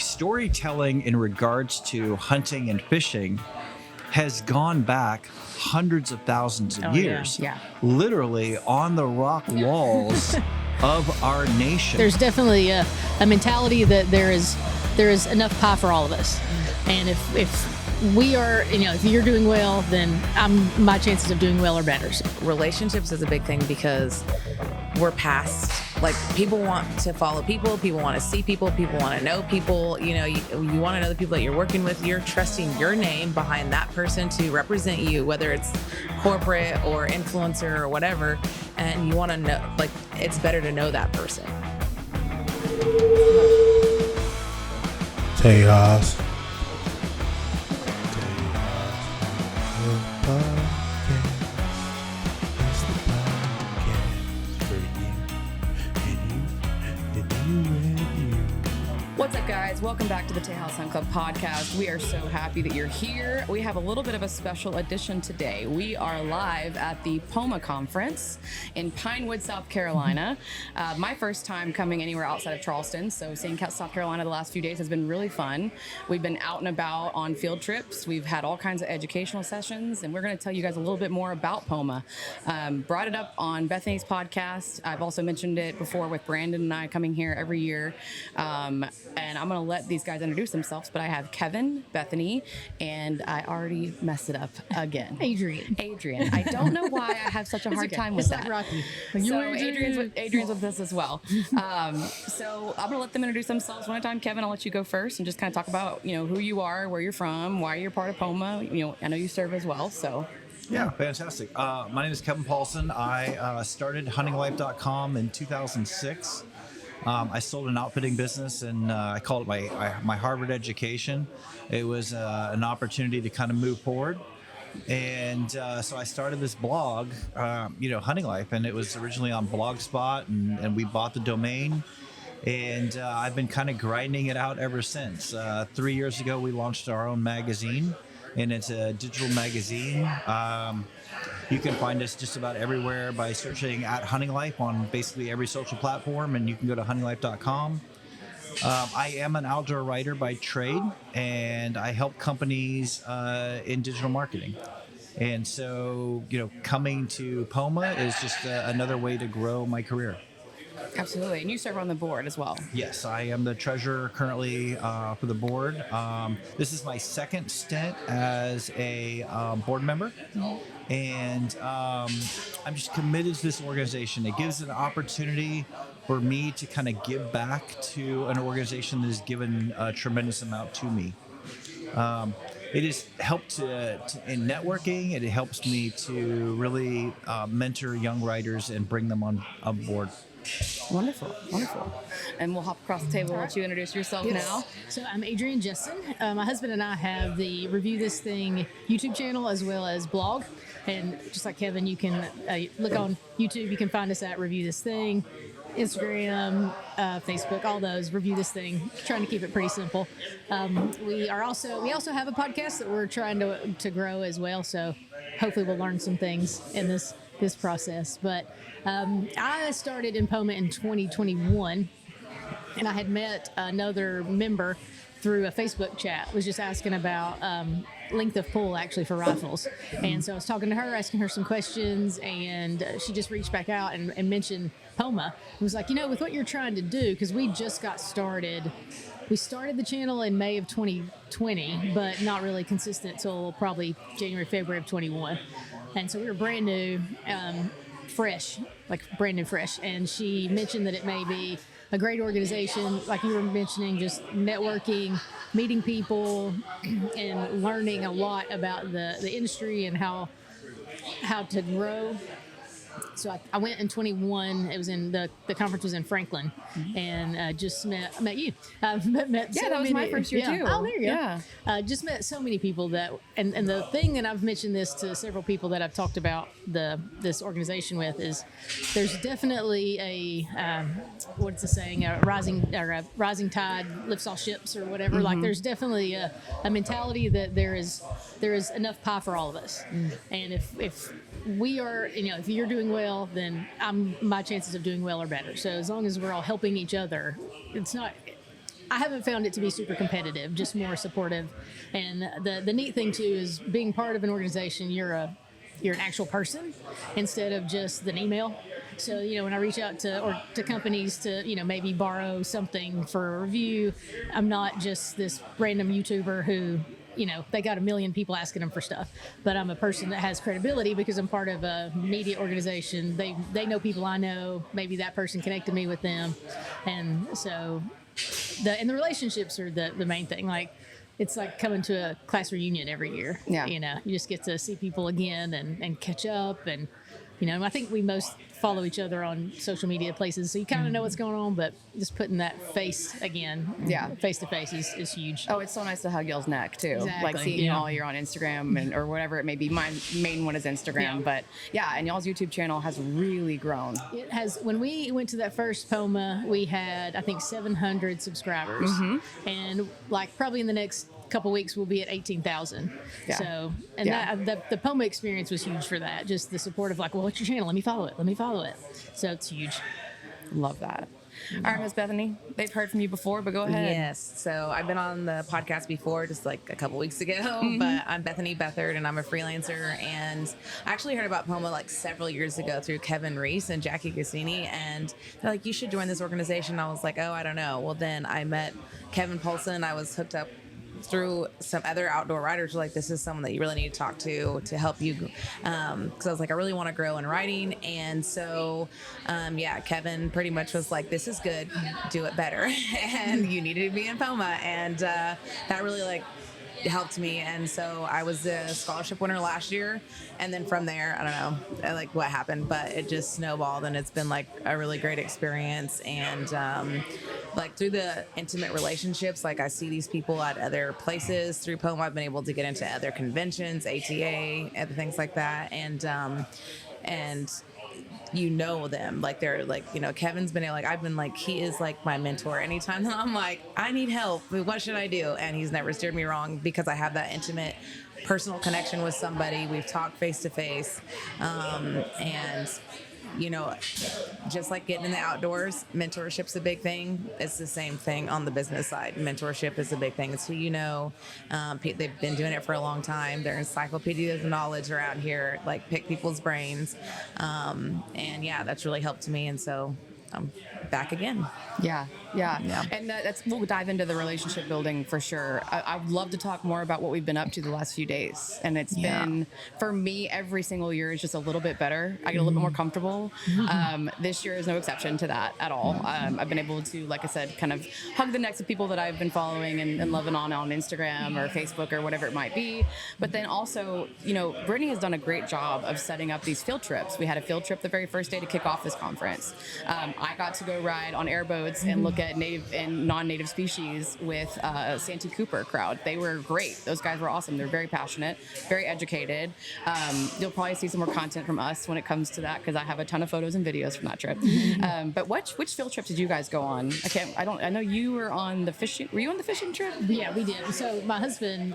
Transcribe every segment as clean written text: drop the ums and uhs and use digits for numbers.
storytelling in regards to hunting and fishing has gone back hundreds of thousands of years. Yeah. Literally on the rock walls of our nation. There's definitely a mentality that there is enough pie for all of us. And if we are, if you're doing well, then my chances of doing well are better. So. Relationships is a big thing because we're past, people want to follow people want to see people want to know people, you want to know the people that you're working with. You're trusting your name behind that person to represent you, whether it's corporate or influencer or whatever, and you want to know, it's better to know that person. Tejas. What's up, guys? Welcome back to the Tejas Hunt Club podcast. We are so happy that you're here. We have a little bit of a special edition today. We are live at the POMA conference in Pinewood, South Carolina. My first time coming anywhere outside of Charleston, so seeing South Carolina the last few days has been really fun. We've been out and about on field trips. We've had all kinds of educational sessions, and we're going to tell you guys a little bit more about POMA. Brought it up on Bethany's podcast. I've also mentioned it before with Brandon and I coming here every year. And I'm going to let these guys introduce themselves, but I have Kevin, Bethany, and I already messed it up again. Adrian. I don't know why I have such a hard time with that. Rocky. So Adrian's with us as well. So I'm going to let them introduce themselves one at a time. Kevin, I'll let you go first and just kind of talk about, who you are, where you're from, why you're part of POMA. I know you serve as well, so. Yeah, fantastic. My name is Kevin Paulson. I started HuntingLife.com in 2006. I sold an outfitting business, and I called it my Harvard education. It was an opportunity to kind of move forward. And so I started this blog, Hunting Life, and it was originally on Blogspot, and we bought the domain. And I've been kind of grinding it out ever since. 3 years ago, we launched our own magazine, and it's a digital magazine. You can find us just about everywhere by searching at Hunting Life on basically every social platform, and you can go to huntinglife.com. I am an outdoor writer by trade, and I help companies in digital marketing. And so, coming to POMA is just another way to grow my career. Absolutely. And you serve on the board as well. Yes, I am the treasurer currently for the board. This is my second stint as a board member. And I'm just committed to this organization. It gives an opportunity for me to kind of give back to an organization that has given a tremendous amount to me. It has helped in networking. It helps me to really mentor young writers and bring them on board. Wonderful. And we'll hop across the table and let you introduce yourself now. So I'm Adrian Jessen. My husband and I have the Review This Thing YouTube channel as well as blog. And just like Kevin, you can look on YouTube. You can find us at Review This Thing, Instagram, Facebook, all those. Review This Thing. Trying to keep it pretty simple. We also have a podcast that we're trying to grow as well. So hopefully we'll learn some things in this process. But I started in POMA in 2021, and I had met another member through a Facebook chat. Was just asking about length of pull actually for rifles, and so I was talking to her, asking her some questions, and she just reached back out and mentioned POMA. It was like, with what you're trying to do, because we just got started. We started the channel in May of 2020, but not really consistent till probably January, February of 21. And so we were brand new, fresh. And she mentioned that it may be a great organization, like you were mentioning, just networking, meeting people, and learning a lot about the industry and how to grow. So I went in 21. It was in the conference was in Franklin, and just met you. Met that was my first year too. Oh, there you go. Yeah, just met so many people that, and the thing that I've mentioned this to several people that I've talked about this organization with is there's definitely a what's the saying, a rising tide lifts all ships or whatever. Mm-hmm. Like there's definitely a mentality that there is enough pie for all of us, and if we are, if you're doing well, then my chances of doing well are better. So as long as we're all helping each other, I haven't found it to be super competitive, just more supportive. And the neat thing too is being part of an organization, you're an actual person instead of just an email. So, when I reach out to companies to, maybe borrow something for a review, I'm not just this random YouTuber who, they got a million people asking them for stuff, but I'm a person that has credibility because I'm part of a media organization. They know people I know, maybe that person connected me with them. And so the relationships are the main thing. Like, it's like coming to a class reunion every year. Yeah. You just get to see people again and catch up. And, I think we most follow each other on social media places. So you kind of know what's going on, but just putting that face again, face to face is huge. Oh, it's so nice to hug y'all's neck too. Exactly. Like seeing y'all you're on Instagram or whatever it may be. My main one is Instagram, but and y'all's YouTube channel has really grown. It has. When we went to that first POMA, we had, I think, 700 subscribers. And like probably in the next couple weeks we'll be at 18,000. So, and the POMA experience was huge for that. Just the support of like, well, what's your channel? Let me follow it. So it's huge. Love that. All right, Miss Bethany, they've heard from you before, but go ahead. Yes. So I've been on the podcast before, just like a couple weeks ago, but I'm Bethany Beathard and I'm a freelancer. And I actually heard about POMA like several years ago through Kevin Reese and Jackie Cassini. And they're like, you should join this organization. I was like, oh, I don't know. Well, then I met Kevin Paulson. I was hooked up through some other outdoor writers. Like, this is someone that you really need to talk to help you, because I was like, I really want to grow in writing. And so Kevin pretty much was like, this is good, do it better. And you needed to be in POMA. And that really like helped me. And so I was a scholarship winner last year, and then from there, I don't know like what happened, but it just snowballed, and it's been like a really great experience. And like through the intimate relationships, like I see these people at other places through POMA. I've been able to get into other conventions, ATA, other things like that, and them, like they're like, Kevin's been like, I've been like, he is like my mentor. Anytime that I'm like, I need help, what should I do? And he's never steered me wrong because I have that intimate personal connection with somebody. We've talked face to face, and just like getting in the outdoors, mentorship's a big thing. It's the same thing on the business side. Mentorship is a big thing. It's who they've been doing it for a long time. They're encyclopedias of knowledge around here, like pick people's brains. That's really helped me. And so I'm back again. Yeah. And we'll dive into the relationship building for sure. I'd love to talk more about what we've been up to the last few days. And it's been, for me, every single year is just a little bit better. I get a little bit more comfortable. This year is no exception to that at all. I've been able to, like I said, kind of hug the necks of people that I've been following and loving on Instagram or Facebook or whatever it might be. But then also, Brittany has done a great job of setting up these field trips. We had a field trip the very first day to kick off this conference. I got to go ride on airboats and look at native and non-native species with Santee Cooper crowd. They were great. Those guys were awesome. They're very passionate, very educated. You'll probably see some more content from us when it comes to that, because I have a ton of photos and videos from that trip. But which field trip did you guys go on? I know you were on the fishing. Were you on the fishing trip? Yeah, we did. So my husband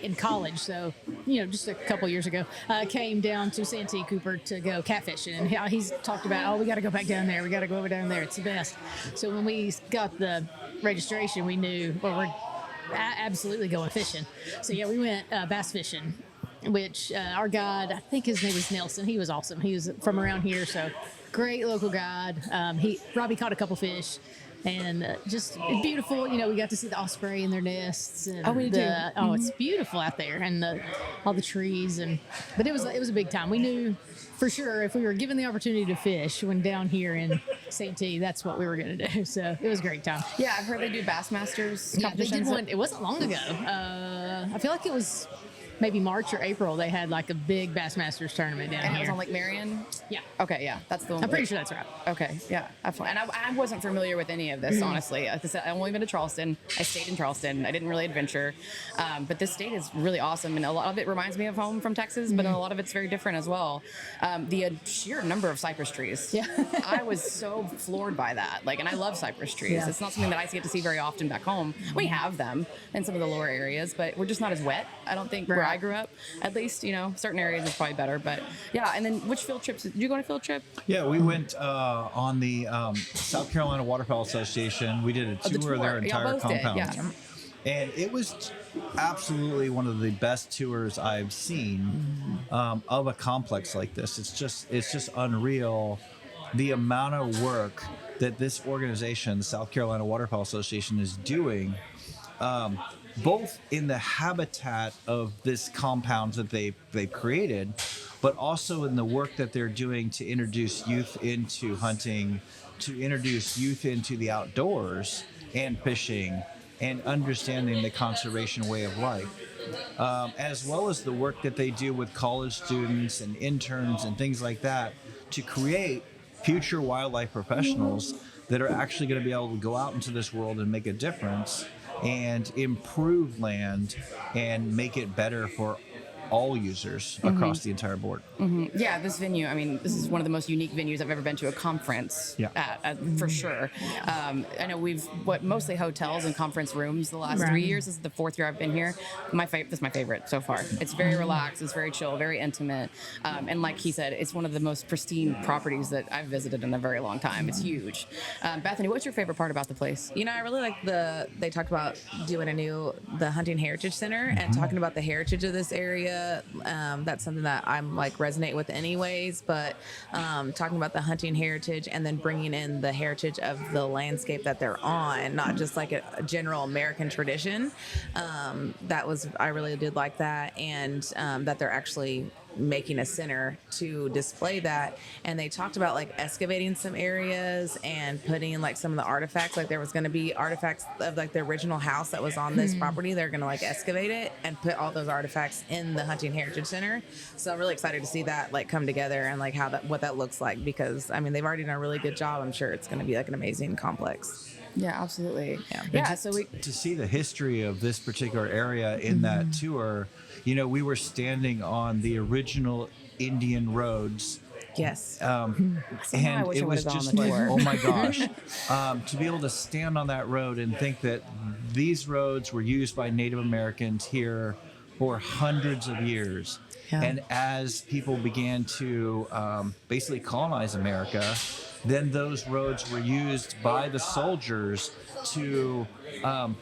in college, so just a couple years ago, came down to Santee Cooper to go catfishing, and he's talked about, we got to go back down there. We got to go over down there. It's the best. So when we got the registration, we knew, we're absolutely going fishing. So we went bass fishing, which our guide, I think his name was Nelson. He was awesome. He was from around here, so great local guide. Robbie caught a couple fish. And just beautiful, we got to see the osprey in their nests. And it's beautiful out there, and all the trees. But it was a big time. We knew for sure if we were given the opportunity to fish when down here in Santee, that's what we were going to do. So it was a great time. Yeah, I've heard they do Bassmasters competitions. They did one. It wasn't long ago. I feel like it was maybe March or April. They had like a big Bassmasters tournament down here. And it was on Lake Marion? Yeah. Okay, yeah. That's the one. I'm pretty sure that's right. Okay, yeah. And I wasn't familiar with any of this, honestly. Like I said, I've only been to Charleston. I stayed in Charleston. I didn't really adventure. But this state is really awesome. And a lot of it reminds me of home from Texas, but a lot of it's very different as well. The sheer number of cypress trees. Yeah. I was so floored by that. And I love cypress trees. Yeah. It's not something that I get to see very often back home. We have them in some of the lower areas, but we're just not as wet, I don't think, where I grew up, at least, certain areas is probably better. But yeah, and then which field trips? Did you go on a field trip? Yeah, we went on the South Carolina Waterfowl Association. We did a tour of their entire both did, compound. yeah. And it was absolutely one of the best tours I've seen of a complex like this. It's just unreal the amount of work that this organization, the South Carolina Waterfowl Association, is doing, both in the habitat of this compound that they've created, but also in the work that they're doing to introduce youth into hunting, to introduce youth into the outdoors and fishing, and understanding the conservation way of life, as well as the work that they do with college students and interns and things like that to create future wildlife professionals that are actually going to be able to go out into this world and make a difference and improve land and make it better for all users across the entire board. Yeah, this venue, I mean, this is one of the most unique venues I've ever been to a conference at, for sure. I know we've mostly hotels and conference rooms the last 3 years. This is the fourth year I've been here. This is my favorite so far. It's very relaxed, it's very chill, very intimate. And like he said, it's one of the most pristine properties that I've visited in a very long time. It's huge. Bethany, what's your favorite part about the place? I really like they talked about doing the Hunting Heritage Center and talking about the heritage of this area. That's something that I'm resonate with anyways, but talking about the hunting heritage and then bringing in the heritage of the landscape that they're on, not just like a general American tradition. I really did like that, and that they're actually making a center to display that. And they talked about excavating some areas and putting some of the artifacts, there was going to be artifacts of the original house that was on this property. They're going to excavate it and put all those artifacts in the Hunting Heritage Center. So I'm really excited to see that come together and what that looks like, because I mean they've already done a really good job. I'm sure it's going to be an amazing complex. Yeah, absolutely. So to see the history of this particular area in that tour, we were standing on the original Indian roads. Yes. And it was just oh my gosh, to be able to stand on that road and think that these roads were used by Native Americans here for hundreds of years. Yeah. And as people began to basically colonize America, then those roads were used by the soldiers to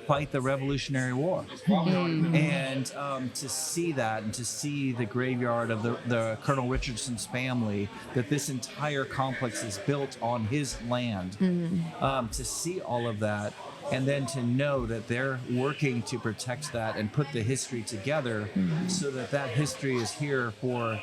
fight the Revolutionary War. And to see that, and to see the graveyard of the Colonel Richardson's family, that this entire complex is built on his land, to see all of that, and then to know that they're working to protect that and put the history together so that history is here for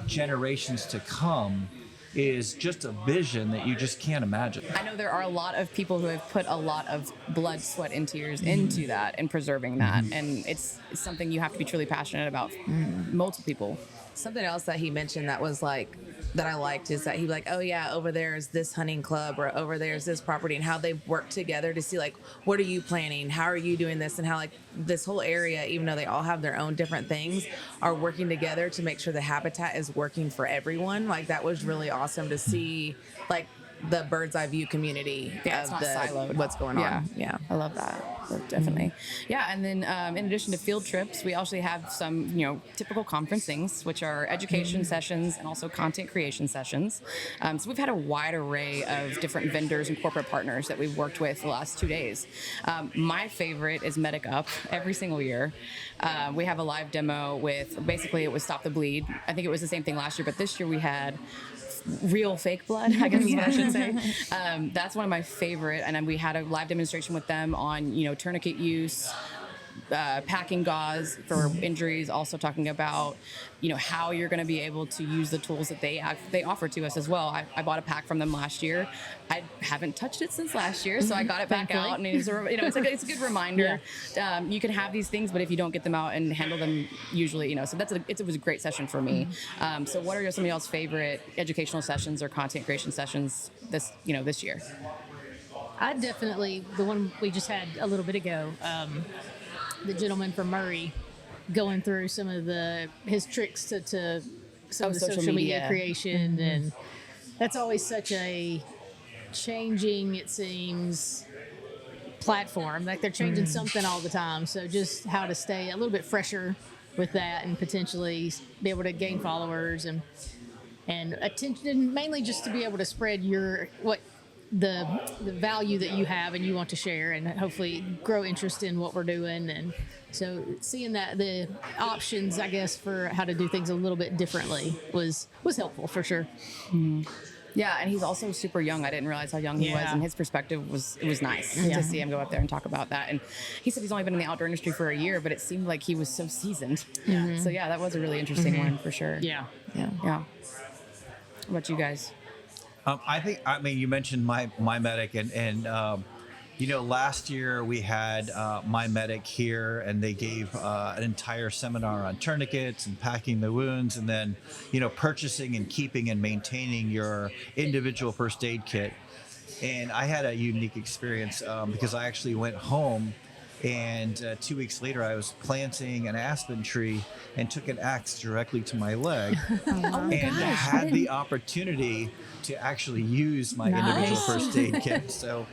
generations to come, is just a vision that you just can't imagine. I know there are a lot of people who have put a lot of blood, sweat, and tears into that and preserving that. And it's something you have to be truly passionate about. Multiple people. Something else that he mentioned that was that I liked is that he oh yeah, over there is this hunting club, or over there is this property, and how they work together to see what are you planning, how are you doing this, and how this whole area, even though they all have their own different things, are working together to make sure the habitat is working for everyone. That was really awesome to see, the bird's eye view community of siloed. What's going on. Yeah, I love that. Definitely. Yeah, and then in addition to field trips, we actually have some typical conference things, which are education sessions and also content creation sessions. So we've had a wide array of different vendors and corporate partners that we've worked with the last 2 days. My favorite is Medic Up every single year. We have a live demo with, basically it was Stop the Bleed. I think it was the same thing last year, but this year we had real fake blood, I guess is what I should say. That's one of my favorite. And then we had a live demonstration with them on, tourniquet use, packing gauze for injuries, also talking about, how you're going to be able to use the tools that they offer to us as well. I bought a pack from them last year. I haven't touched it since last year, so I got it back out, and it's a good reminder. Yeah. You can have these things, but if you don't get them out and handle them, usually, so it was a great session for me. So what are some of y'all's favorite educational sessions or content creation sessions this year? I definitely, the one we just had a little bit ago, the gentleman from Murray going through some of his tricks to some of the social media creation. And that's always such a changing, it seems, platform. They're changing something all the time. So just how to stay a little bit fresher with that and potentially be able to gain followers and attention, mainly just to be able to spread the value that you have and you want to share, and hopefully grow interest in what we're doing. And so seeing that the options, I guess, for how to do things a little bit differently was helpful for sure. Yeah, and he's also super young. I didn't realize how young he was, and his perspective was nice to see him go up there and talk about that. And he said he's only been in the outdoor industry for a year, but it seemed like he was so seasoned. So yeah, that was a really interesting one for sure. Yeah. What about you guys? I mean, you mentioned my medic, and last year we had my medic here, and they gave an entire seminar on tourniquets and packing the wounds, and then purchasing and keeping and maintaining your individual first aid kit. And I had a unique experience because I actually went home. And 2 weeks later, I was planting an aspen tree and took an axe directly to my leg, had the opportunity to actually use my individual first aid kit. So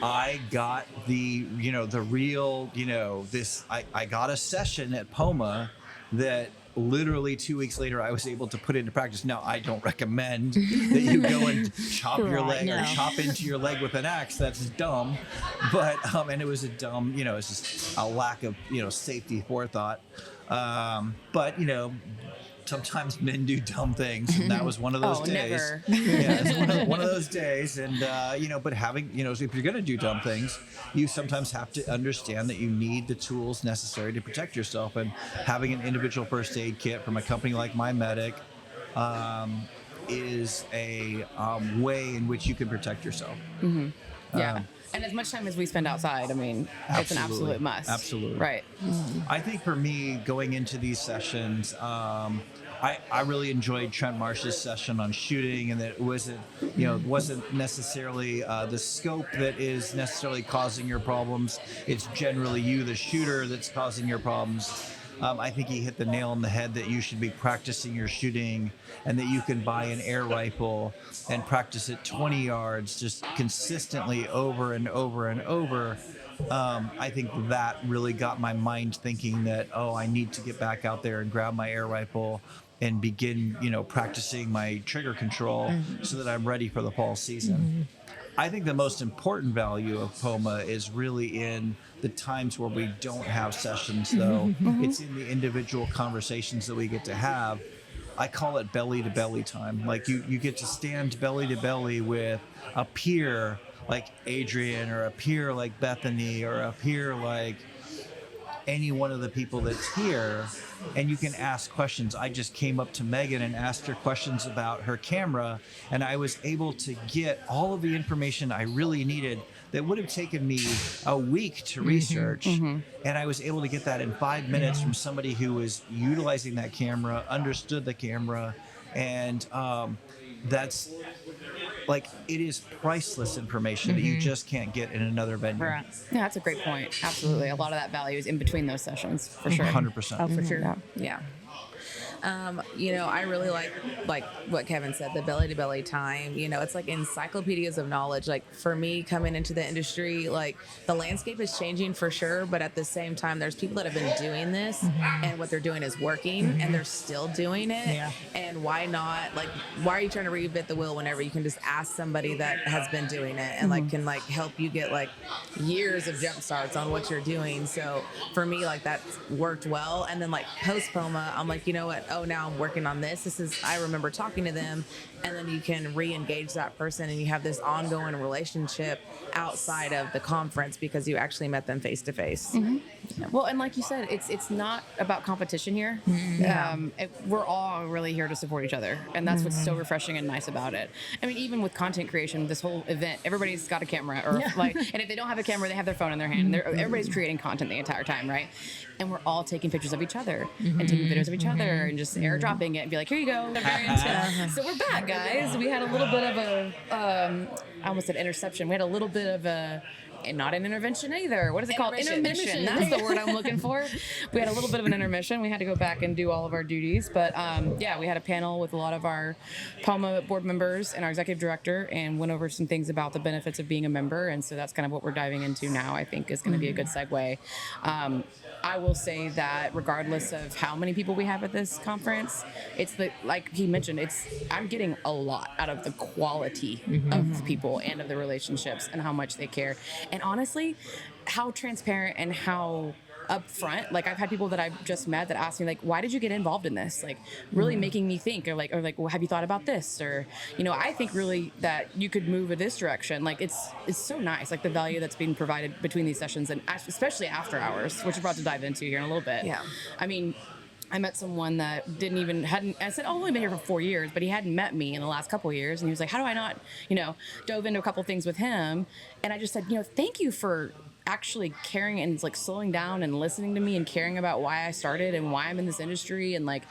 I got the real, I got a session at POMA that literally 2 weeks later I was able to put into practice. Now, I don't recommend that you go and chop your leg or chop into your leg with an axe. That's dumb. But and it was a dumb, it's just a lack of safety forethought. But sometimes men do dumb things, and that was one of those days. Never. Yeah, it's one of those days. And but having, if you're going to do dumb things, you sometimes have to understand that you need the tools necessary to protect yourself. And having an individual first aid kit from a company like My Medic is a way in which you can protect yourself. Yeah. And as much time as we spend outside, I mean, it's an absolute must. Absolutely. Right. I think for me, going into these sessions, I really enjoyed Trent Marsh's session on shooting, and that it wasn't necessarily the scope that is necessarily causing your problems. It's generally you, the shooter, that's causing your problems. I think he hit the nail on the head that you should be practicing your shooting, and that you can buy an air rifle and practice it 20 yards just consistently over and over and over. I think that really got my mind thinking that, I need to get back out there and grab my air rifle and begin, practicing my trigger control so that I'm ready for the fall season. I think the most important value of POMA is really in the times where we don't have sessions, though. It's in the individual conversations that we get to have. I call it belly to belly time. Like you get to stand belly to belly with a peer like Adrian, or a peer like Bethany, or a peer like any one of the people that's here, and you can ask questions. I just came up to Meagan and asked her questions about her camera, and I was able to get all of the information I really needed that would have taken me a week to research. And I was able to get that in 5 minutes from somebody who was utilizing that camera, understood the camera, and that's like, it is priceless information that you just can't get in another venue. Right. Yeah, that's a great point. Absolutely. A lot of that value is in between those sessions, for sure. 100%. Oh, for sure. Yeah. I really like what Kevin said, the belly to belly time. It's like encyclopedias of knowledge. Like, for me, coming into the industry, like, the landscape is changing for sure, but at the same time, there's people that have been doing this and what they're doing is working and they're still doing it. Yeah. And why not? Like, why are you trying to reinvent the wheel whenever you can just ask somebody that has been doing it and can help you get years of jump starts on what you're doing? So for me, that worked well. And then post POMA, I'm like, you know what? Oh, now I'm working on this. I remember talking to them, and then you can re-engage that person, and you have this ongoing relationship outside of the conference because you actually met them face to face. Well, and like you said, it's not about competition here. We're all really here to support each other, and that's what's so refreshing and nice about it. I mean, even with content creation, this whole event, everybody's got a camera, or and if they don't have a camera, they have their phone in their hand. Everybody's creating content the entire time, right? And we're all taking pictures of each other and taking videos of each other and just airdropping it and be like, here you go. They're very intense. So we're back, guys. We had a little bit of a, I almost said interception. We had a little bit of a and not an intervention either. What is it called? Intermission. That's the word I'm looking for. We had a little bit of an intermission. We had to go back and do all of our duties. But yeah, we had a panel with a lot of our POMA board members and our executive director and went over some things about the benefits of being a member. And so that's kind of what we're diving into now, I think is going to be a good segue. I will say that regardless of how many people we have at this conference, it's like he mentioned, I'm getting a lot out of the quality of the people and of the relationships and how much they care. And honestly, how transparent and how upfront. Like I've had people that I've just met that ask me like, why did you get involved in this? Like really making me think or like, well, have you thought about this? Or, I think really that you could move in this direction. Like it's so nice. Like the value that's being provided between these sessions and especially after hours, which we're about to dive into here in a little bit. Yeah. I mean, I met someone that I said, oh, I've only been here for 4 years, but he hadn't met me in the last couple of years. And he was like, how do I not, dove into a couple things with him. And I just said, thank you for actually caring and like slowing down and listening to me and caring about why I started and why I'm in this industry and like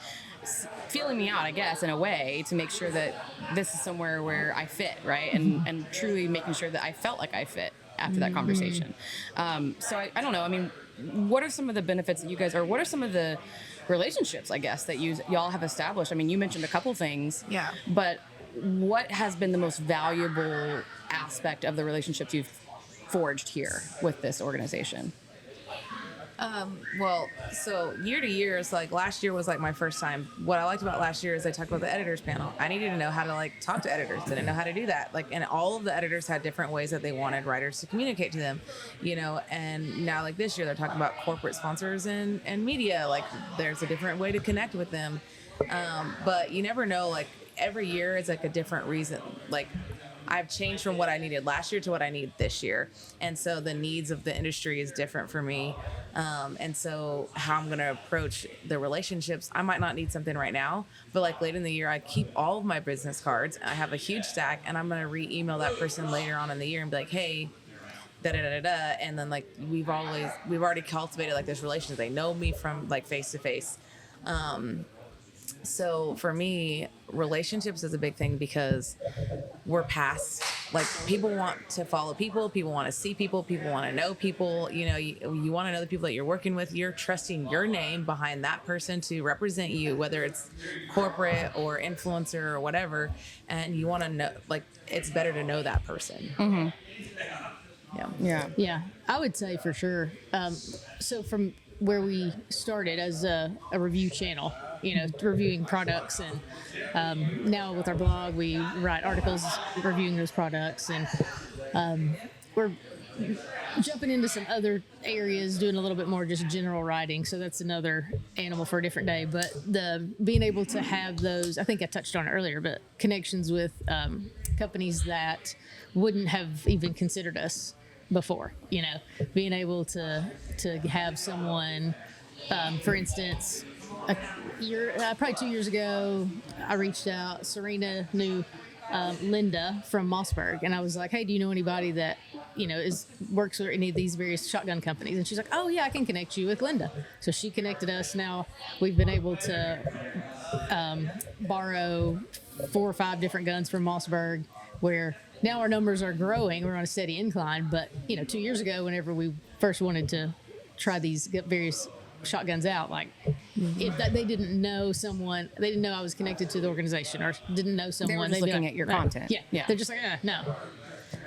feeling me out, I guess, in a way to make sure that this is somewhere where I fit, right? And truly making sure that I felt like I fit after that conversation. So I don't know. I mean, what are some of the benefits that you guys, or what are some of the relationships, I guess, that y'all have established? I mean, you mentioned a couple things. Yeah. But what has been the most valuable aspect of the relationships you've forged here with this organization? Well, so year to year, it's like last year was like my first time. What I liked about last year is they talked about the editors panel. I needed to know how to like talk to editors. Didn't know how to do that. Like, and all of the editors had different ways that they wanted writers to communicate to them, and now like this year they're talking about corporate sponsors and media. Like there's a different way to connect with them. But you never know, like every year is like a different reason. Like I've changed from what I needed last year to what I need this year. And so the needs of the industry is different for me. And so how I'm going to approach the relationships, I might not need something right now, but like late in the year, I keep all of my business cards. I have a huge stack and I'm going to re-email that person later on in the year and be like, hey, da-da-da-da-da. And then like, we've already cultivated like this relationship. They know me from like face to face. So for me, relationships is a big thing because we're past, like people want to follow people want to see people want to know people, you want to know the people that you're working with. You're trusting your name behind that person to represent you, whether it's corporate or influencer or whatever. And you want to know, like, it's better to know that person. Yeah. Yeah, I would say for sure. So from where we started as a review channel, reviewing products, and now with our blog, we write articles reviewing those products, and we're jumping into some other areas, doing a little bit more just general writing. So that's another animal for a different day. But the being able to have those, I think I touched on it earlier, but connections with companies that wouldn't have even considered us before, being able to have someone, for instance, probably 2 years ago, I reached out. Serena knew Linda from Mossberg, and I was like, hey, do you know anybody that works for any of these various shotgun companies? And she's like, oh yeah, I can connect you with Linda. So she connected us. Now we've been able to borrow 4 or 5 different guns from Mossberg, where now our numbers are growing. We're on a steady incline. But 2 years ago, whenever we first wanted to try these various shotguns out, like if they didn't know someone, they didn't know I was connected to the organization, or didn't know someone. They were just looking at your content. Yeah, they're just like, no.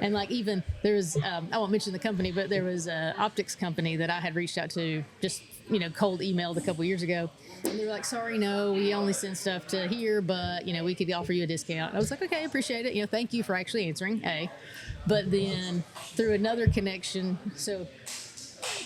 And like, even there was, I won't mention the company, but there was an optics company that I had reached out to, just cold emailed a couple years ago, and they were like, sorry, no, we only send stuff to here, but we could offer you a discount. And I was like, okay, appreciate it. Thank you for actually answering. But then through another connection, so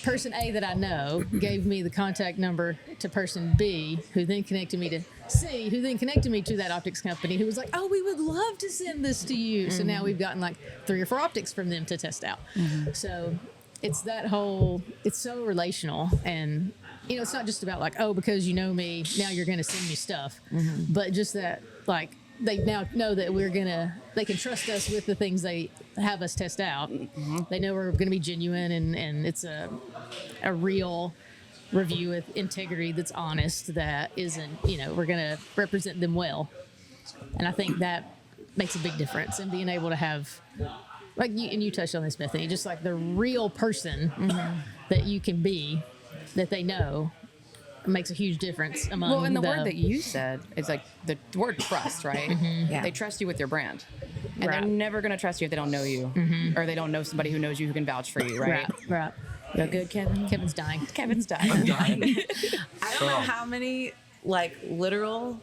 person A that I know gave me the contact number to person B, who then connected me to C, who then connected me to that optics company, who was like, oh, we would love to send this to you. So now we've gotten like 3 or 4 optics from them to test out. So it's that whole, it's so relational. And, it's not just about like, oh, because you know me, now you're going to send me stuff. But just that, like, they now know that they can trust us with the things they have us test out. They know we're going to be genuine, and it's a real review with integrity that's honest, that isn't, we're going to represent them well. And I think that makes a big difference in being able to have like you, and you touched on this, Bethany, just like the real person that you can be, that they know, makes a huge difference among. Well, and the word that you said is like the word trust, right? Yeah. They trust you with your brand, and Right. they're never going to trust you if they don't know you, or they don't know somebody who knows you who can vouch for you, right? Right. Go good, Kevin. Kevin's dying. Kevin's dying. I don't know how many like literal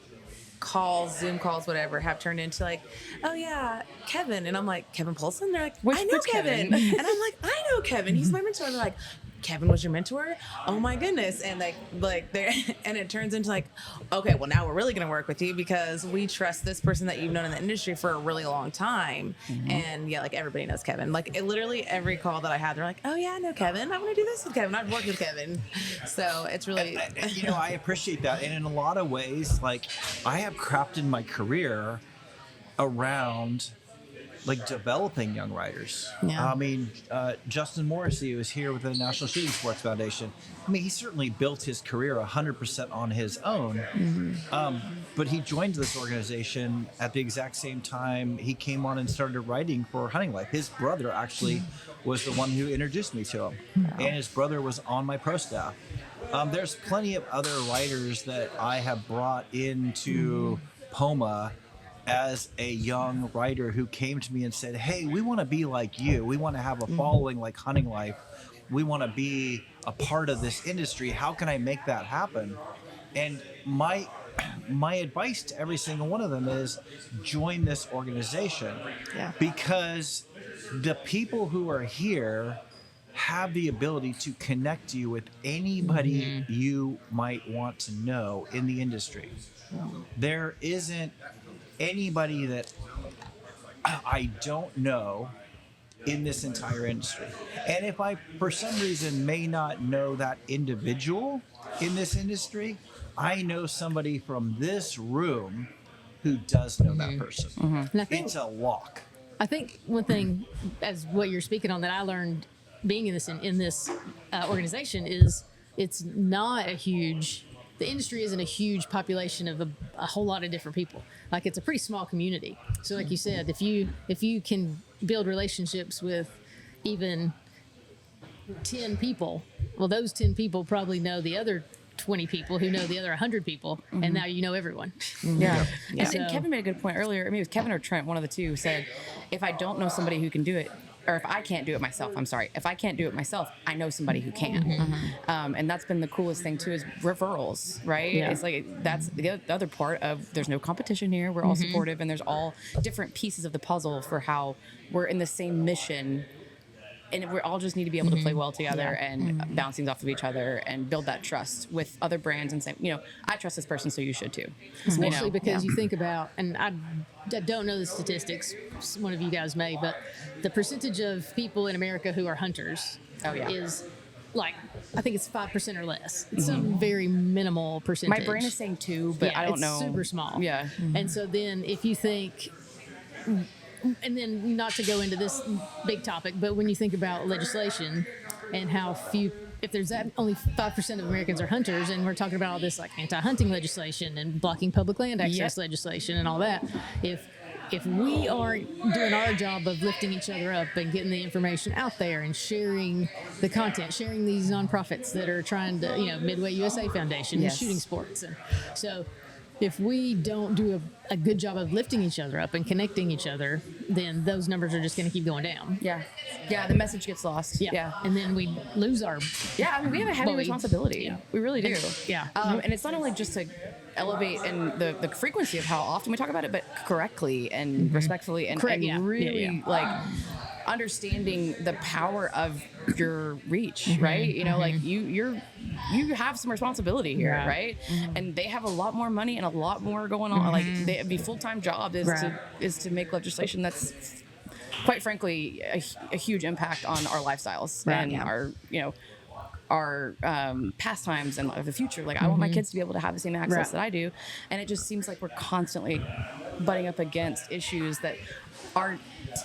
calls, Zoom calls, whatever, have turned into like, oh yeah, Kevin, and I'm like, Kevin Paulson. They're like, I know Which Kevin, Kevin? and I'm like, I know Kevin. He's my mentor. And they're like, Kevin was your mentor? Oh my goodness! And like there, and it turns into like, okay, well now we're really gonna work with you because we trust this person that you've known in the industry for a really long time, and yeah, like everybody knows Kevin. Like literally every call that I had, they're like, oh yeah, I know Kevin. I want to do this with Kevin. I've worked with Kevin, so it's really. And, you know, I appreciate that, and in a lot of ways, like I have crafted my career around like developing young writers. Yeah. I mean, Justin Morrissey was here with the National Shooting Sports Foundation. I mean, he certainly built his career 100% on his own. But he joined this organization at the exact same time he came on and started writing for Hunting Life. His brother actually was the one who introduced me to him, and his brother was on my pro staff. There's plenty of other writers that I have brought into POMA as a young writer who came to me and said, hey, we want to be like you. We want to have a following like Hunting Life. We want to be a part of this industry. How can I make that happen? And my advice to every single one of them is join this organization. Yeah. Because the people who are here have the ability to connect you with anybody you might want to know in the industry. There isn't anybody that I don't know in this entire industry. And if I, for some reason, may not know that individual in this industry, I know somebody from this room who does know that person. And I think, It's a lock. I think one thing, as what you're speaking on, that I learned being in this organization is it's not a huge. The industry isn't a huge population of a whole lot of different people. Like it's a pretty small community. So like you said, if you can build relationships with even 10 people, well, those 10 people probably know the other 20 people who know the other 100 people, and now you know everyone. Yeah. Yeah. And Kevin made a good point earlier. I mean, it was Kevin or Trent, one of the two, said, if I don't know somebody who can do it, or if I can't do it myself, if I can't do it myself, I know somebody who can. And that's been the coolest thing too, is referrals, right? Yeah. It's like, that's the other part of, there's no competition here. We're all supportive, and there's all different pieces of the puzzle for how we're in the same mission. And we all just need to be able to play well together and bounce things off of each other and build that trust with other brands and say, you know, I trust this person, so you should too. Especially because you think about, and I don't know the statistics, one of you guys may, but the percentage of people in America who are hunters is like, I think it's 5% or less. It's some very minimal percentage. My brain is saying 2, but I don't know. It's super small. Yeah. And so then if you think, and then not to go into this big topic, but when you think about legislation and how few, if there's that only 5% of Americans are hunters, and we're talking about all this like anti-hunting legislation and blocking public land access legislation and all that, if we aren't doing our job of lifting each other up and getting the information out there and sharing the content, sharing these nonprofits that are trying to, you know, Midway USA Foundation and shooting sports, and so if we don't do a good job of lifting each other up and connecting each other, then those numbers are just going to keep going down. Yeah. The message gets lost. Yeah. And then we lose our. Yeah, I mean, we have a heavy responsibility. Yeah. We really do. And it's not only just to elevate and the frequency of how often we talk about it, but correctly and respectfully and really like understanding the power of your reach, right? You know, like you have some responsibility here, right? And they have a lot more money and a lot more going on. Like it'd be full-time job is to make legislation that's quite frankly a huge impact on our lifestyles and our, you know, our pastimes and the future. Like I want my kids to be able to have the same access that I do, and it just seems like we're constantly butting up against issues that are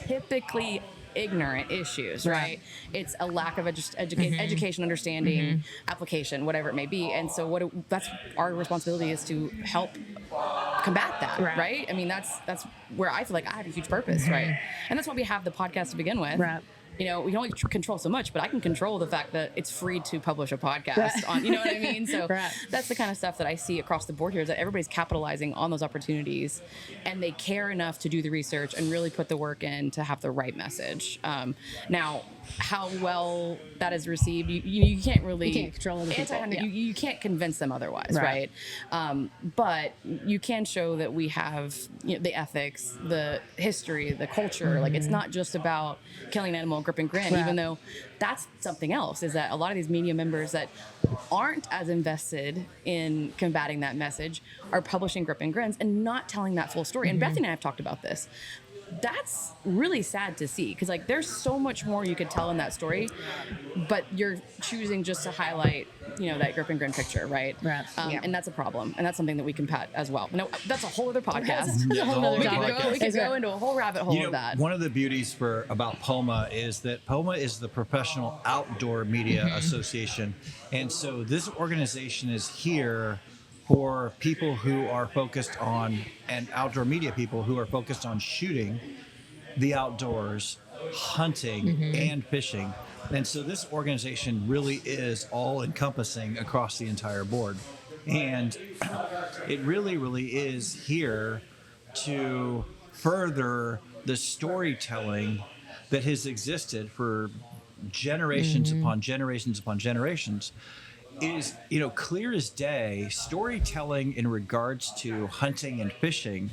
typically ignorant issues, right? It's a lack of education, understanding, application, whatever it may be. And so that's our responsibility, is to help combat that, right? I mean, that's where I feel like I have a huge purpose, right? And that's why we have the podcast to begin with. Right. You know, we can only control so much, but I can control the fact that it's free to publish a podcast on, you know what I mean? So that's the kind of stuff that I see across the board here, is that everybody's capitalizing on those opportunities, and they care enough to do the research and really put the work in to have the right message. Now, how well that is received, you can't really, you can't control the people. You can't convince them otherwise, right? But you can show that we have, you know, the ethics, the history, the culture. Like, it's not just about killing an animal, grip and grin, even though that's something else. Is that a lot of these media members that aren't as invested in combating that message are publishing grip and grins and not telling that full story. And Bethany and I have talked about this. That's really sad to see, because like there's so much more you could tell in that story, but you're choosing just to highlight, you know, that grip and grin picture, right? And that's a problem, and that's something that we can pat as well. No, that's a whole other podcast. That's a whole other We could go into a whole rabbit hole of that. One of the beauties about POMA is that POMA is the Professional Outdoor Media Association, and so this organization is here for people who are focused on, and outdoor media people who are focused on shooting the outdoors, hunting, and fishing. And so this organization really is all encompassing across the entire board. And it really, really is here to further the storytelling that has existed for generations upon generations upon generations. Is, you know, clear as day, storytelling in regards to hunting and fishing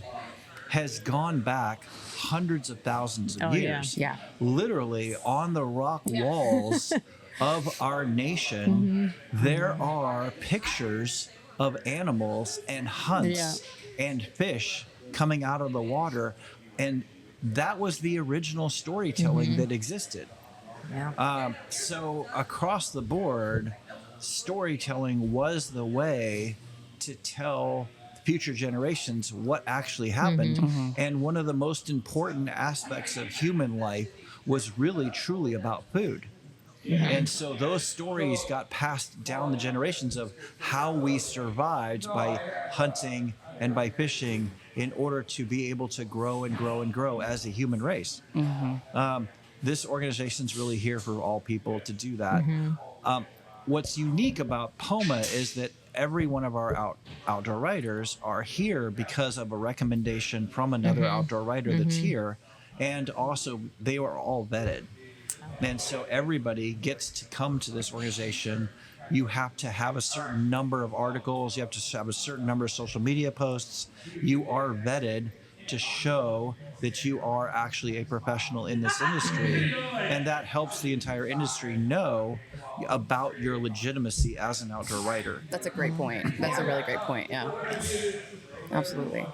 has gone back hundreds of thousands of years. Literally on the rock walls of our nation, there are pictures of animals and hunts and fish coming out of the water, and that was the original storytelling that existed. So across the board, storytelling was the way to tell future generations what actually happened. And one of the most important aspects of human life was really truly about food. And so those stories got passed down the generations of how we survived by hunting and by fishing in order to be able to grow and grow and grow as a human race. This organization is really here for all people to do that. What's unique about POMA is that every one of our outdoor writers are here because of a recommendation from another outdoor writer that's here, and also they are all vetted. And so everybody gets to come to this organization. You have to have a certain number of articles, you have to have a certain number of social media posts. You are vetted to show that you are actually a professional in this industry, and that helps the entire industry know about your legitimacy as an outdoor writer. That's a great point. That's a really great point. Yeah, absolutely.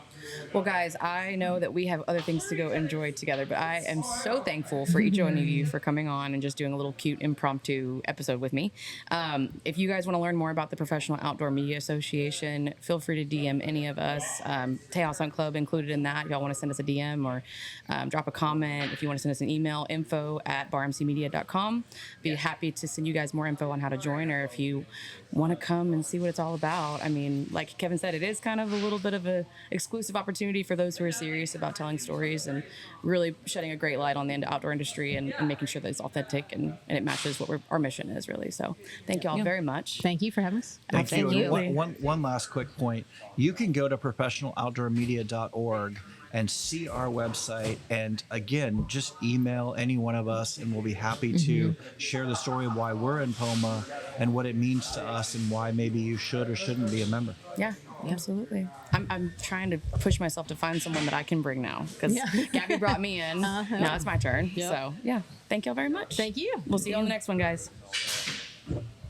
Well, guys, I know that we have other things to go enjoy together, but I am so thankful for each one of you for coming on and just doing a little cute impromptu episode with me. If you guys want to learn more about the Professional Outdoor Media Association, feel free to DM any of us. Tejas Hunt Club included in that. If y'all want to send us a DM or drop a comment, if you want to send us an email, info@barmcmedia.com. Be happy to send you guys more info on how to join, or if you want to come and see what it's all about. I mean, like Kevin said, it is kind of a little bit of a exclusive opportunity for those who are serious about telling stories and really shedding a great light on the outdoor industry and making sure that it's authentic and it matches what our mission is, really. So thank you all very much. Thank you for having us. Thank you. One last quick point. You can go to professionaloutdoormedia.org and see our website, and again, just email any one of us and we'll be happy to share the story of why we're in POMA and what it means to us and why maybe you should or shouldn't be a member. Yeah, absolutely. I'm trying to push myself to find someone that I can bring now, because Gabby brought me in. Now it's my turn. So yeah, thank y'all very much. Thank you. We'll see you on the next one, guys.